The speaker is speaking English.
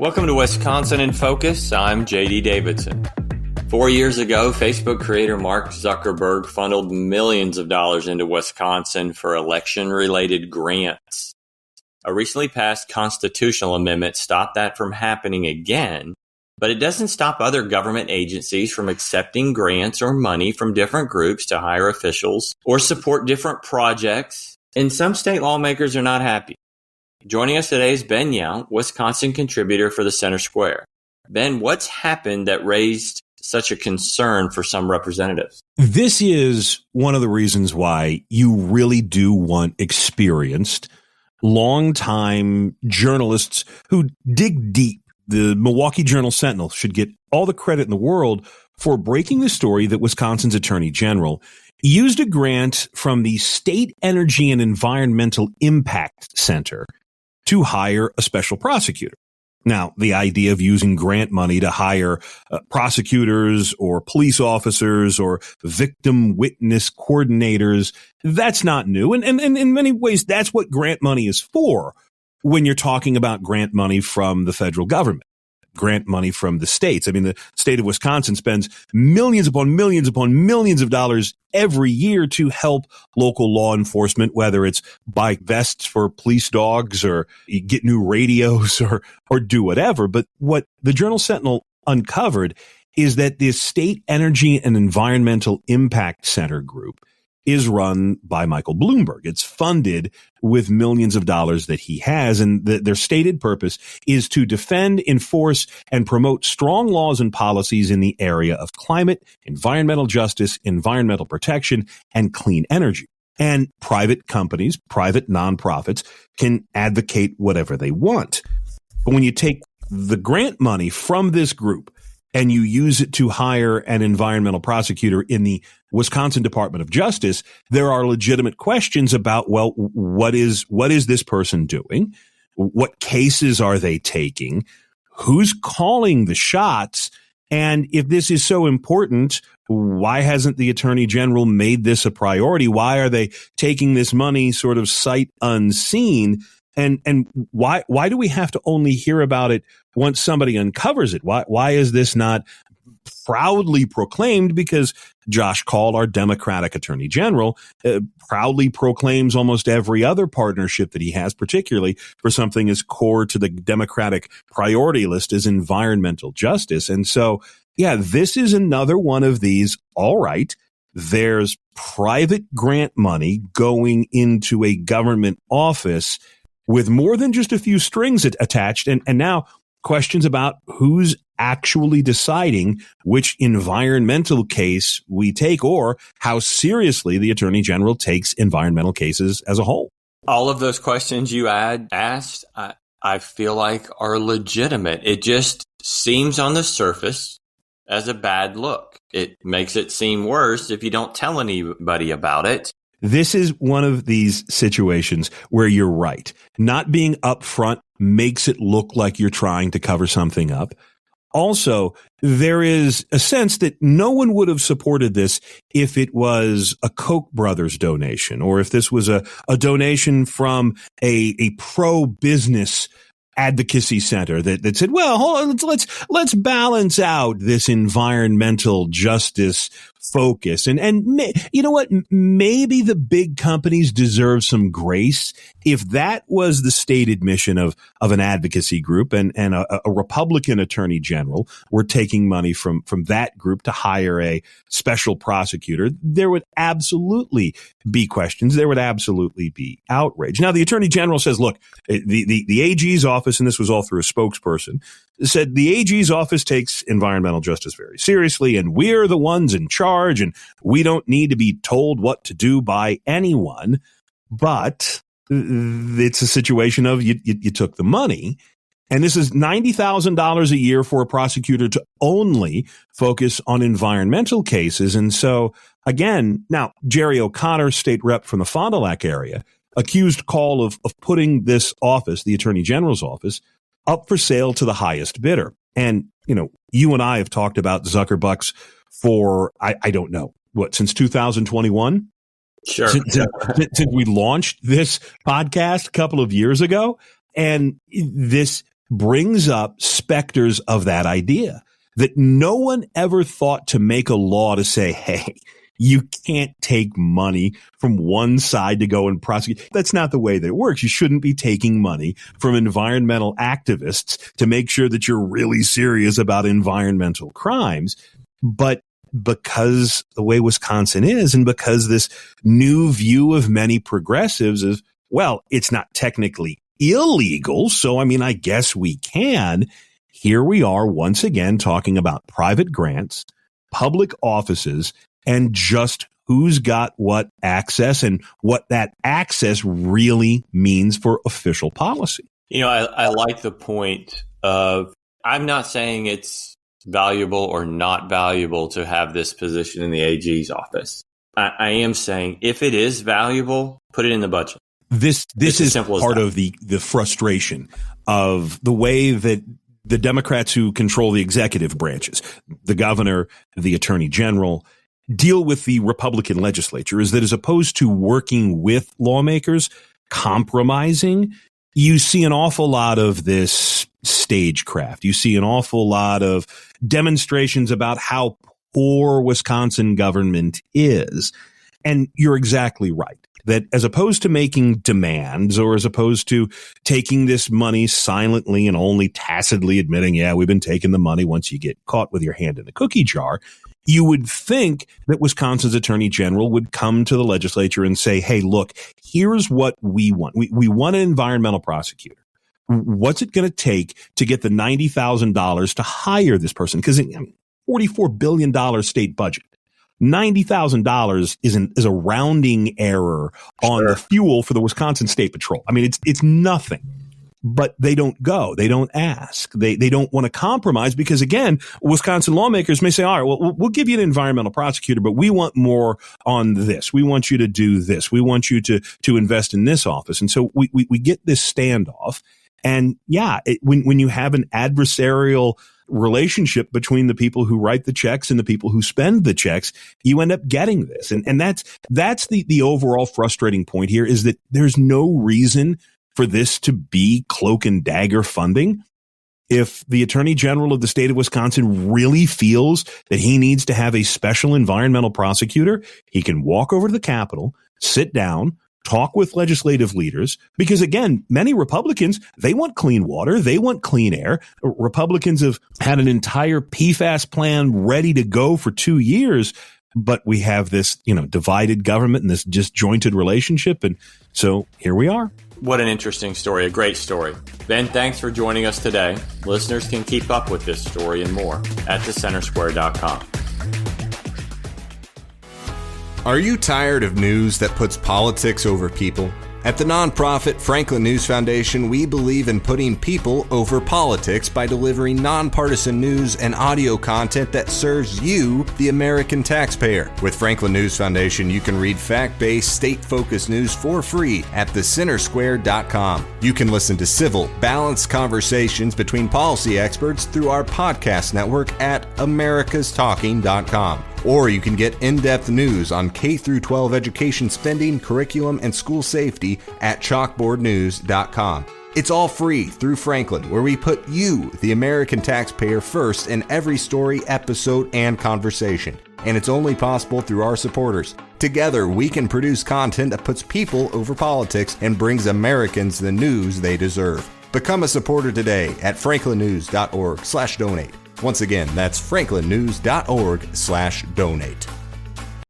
Welcome to Wisconsin in Focus. I'm JD Davidson. 4 years ago, Facebook creator Mark Zuckerberg funneled millions of dollars into Wisconsin for election-related grants. A recently passed constitutional amendment stopped that from happening again, but it doesn't stop other government agencies from accepting grants or money from different groups to hire officials or support different projects, and some state lawmakers are not happy. Joining us today is Ben Yount, Wisconsin contributor for the Center Square. Ben, what's happened that raised such a concern for some representatives? This is one of the reasons why you really do want experienced, longtime journalists who dig deep. The Milwaukee Journal-Sentinel should get all the credit in the world for breaking the story that Wisconsin's Attorney General used a grant from the State Energy and Environmental Impact Center to hire a special prosecutor. Now, the idea of using grant money to hire prosecutors or police officers or victim witness coordinators, that's not new. And in many ways, that's what grant money is for when you're talking about grant money from the federal government, grant money from the states. I mean, the state of Wisconsin spends millions upon millions upon millions of dollars every year to help local law enforcement, whether it's buy vests for police dogs or get new radios or do whatever. But what the Journal-Sentinel uncovered is that this State Energy and Environmental Impact Center group is run by Michael Bloomberg. It's funded with millions of dollars that he has, and their stated purpose is to defend, enforce, and promote strong laws and policies in the area of climate, environmental justice, environmental protection, and clean energy. And private companies, private nonprofits can advocate whatever they want. But when you take the grant money from this group and you use it to hire an environmental prosecutor in the Wisconsin Department of Justice, there are legitimate questions about, well, what is this person doing? What cases are they taking? Who's calling the shots? And if this is so important, why hasn't the Attorney General made this a priority? Why are they taking this money sort of sight unseen? And why do we have to only hear about it once somebody uncovers it? Why is this not proudly proclaimed? Because Josh Kaul, our Democratic Attorney General, proudly proclaims almost every other partnership that he has, particularly for something as core to the Democratic priority list as environmental justice. And so, yeah, this is another one of these. All right, there's private grant money going into a government office with more than just a few strings attached, and now questions about who's actually deciding which environmental case we take or how seriously the Attorney General takes environmental cases as a whole. All of those questions you asked, I feel like are legitimate. It just seems on the surface as a bad look. It makes it seem worse if you don't tell anybody about it. This is one of these situations where you're right. Not being upfront makes it look like you're trying to cover something up. Also, there is a sense that no one would have supported this if it was a Koch brothers donation or if this was a donation from a pro-business advocacy center that said, well, hold on, let's balance out this environmental justice focus. And you know what? Maybe the big companies deserve some grace if that was the stated mission of an advocacy group and a Republican attorney general were taking money from that group to hire a special prosecutor. There would absolutely be questions. There would absolutely be outrage. Now, the attorney general says, look, the AG's office, and this was all through a spokesperson, said the AG's office takes environmental justice very seriously, and we're the ones in charge, and we don't need to be told what to do by anyone. But it's a situation of you took the money, and this is $90,000 a year for a prosecutor to only focus on environmental cases. And so, again, now, Jerry O'Connor, state rep from the Fond du Lac area, accused Kaul of putting this office, the Attorney General's office, up for sale to the highest bidder. And, you know, you and I have talked about Zuckerbucks for, I don't know, since 2021? Sure. Since we launched this podcast a couple of years ago. And this brings up specters of that idea that no one ever thought to make a law to say, hey, you can't take money from one side to go and prosecute. That's not the way that it works. You shouldn't be taking money from environmental activists to make sure that you're really serious about environmental crimes. But because the way Wisconsin is, and because this new view of many progressives is, well, it's not technically illegal, so I guess we can. Here we are once again talking about private grants, public offices, and just who's got what access and what that access really means for official policy. I like the point of, I'm not saying it's valuable or not valuable to have this position in the AG's office. I am saying if it is valuable, put it in the budget. This is part of the frustration of the way that the Democrats who control the executive branches, the governor, the attorney general, deal with the Republican legislature, is that as opposed to working with lawmakers, compromising, you see an awful lot of this stagecraft. You see an awful lot of demonstrations about how poor Wisconsin government is. And you're exactly right, that as opposed to making demands, or as opposed to taking this money silently and only tacitly admitting, yeah, we've been taking the money once you get caught with your hand in the cookie jar, you would think that Wisconsin's attorney general would come to the legislature and say, hey, look, here's what we want. We want an environmental prosecutor. What's it going to take to get the $90,000 to hire this person? Because $44 billion state budget. $90,000 is a rounding error on the fuel for the Wisconsin State Patrol. It's nothing. But they don't go. They don't ask. They don't want to compromise because, again, Wisconsin lawmakers may say, all right, well, we'll give you an environmental prosecutor, but we want more on this. We want you to do this. We want you to invest in this office. And so we get this standoff. And yeah, when you have an adversarial relationship between the people who write the checks and the people who spend the checks, you end up getting this. And that's the overall frustrating point here, is that there's no reason for this to be cloak and dagger funding. If the attorney general of the state of Wisconsin really feels that he needs to have a special environmental prosecutor, he can walk over to the Capitol, sit down, talk with legislative leaders, because again, many Republicans, they want clean water. They want clean air. Republicans have had an entire PFAS plan ready to go for 2 years, but we have this, divided government and this disjointed relationship. And so here we are. What an interesting story. A great story. Ben, thanks for joining us today. Listeners can keep up with this story and more at thecentersquare.com. Are you tired of news that puts politics over people? At the nonprofit Franklin News Foundation, we believe in putting people over politics by delivering nonpartisan news and audio content that serves you, the American taxpayer. With Franklin News Foundation, you can read fact-based, state-focused news for free at thecentersquare.com. You can listen to civil, balanced conversations between policy experts through our podcast network at americastalking.com. Or you can get in-depth news on K-12 education spending, curriculum, and school safety at chalkboardnews.com. It's all free through Franklin, where we put you, the American taxpayer, first in every story, episode, and conversation. And it's only possible through our supporters. Together, we can produce content that puts people over politics and brings Americans the news they deserve. Become a supporter today at franklinnews.org/donate. Once again, that's franklinnews.org/donate.